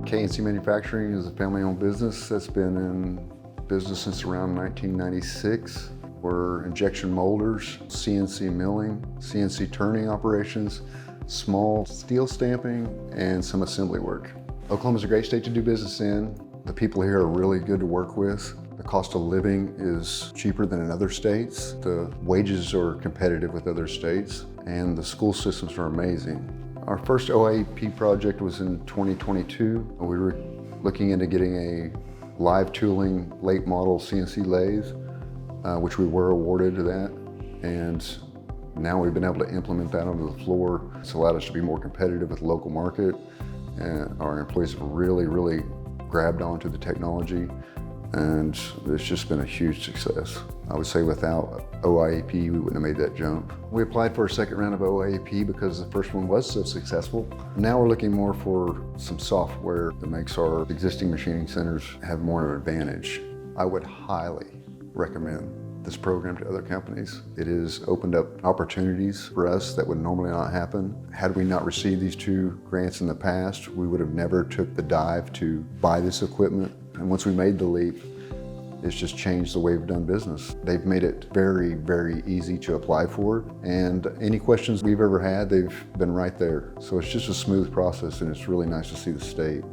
K&C Manufacturing is a family-owned business that's been in business since around 1996. We're injection molders, CNC milling, CNC turning operations, small steel stamping, and some assembly work. Oklahoma's a great state to do business in. The people here are really good to work with. The cost of living is cheaper than in other states. The wages are competitive with other states, and the school systems are amazing. Our first OIEP project was in 2022. We were looking into getting a live tooling late model CNC lathe, which we were awarded to that. And now we've been able to implement that onto the floor. It's allowed us to be more competitive with the local market. And our employees have really grabbed onto the technology. And it's just been a huge success. I would say without OIEP, we wouldn't have made that jump. We applied for a second round of OIEP because the first one was so successful. Now we're looking more for some software that makes our existing machining centers have more of an advantage. I would highly recommend this program to other companies. It has opened up opportunities for us that would normally not happen. Had we not received these two grants in the past, we would have never took the dive to buy this equipment. And once we made the leap, it's just changed the way we've done business. They've made it very easy to apply for. And any questions we've ever had, they've been right there. So it's just a smooth process, and it's really nice to see the state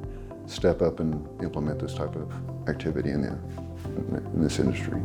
step up and implement this type of activity in this industry.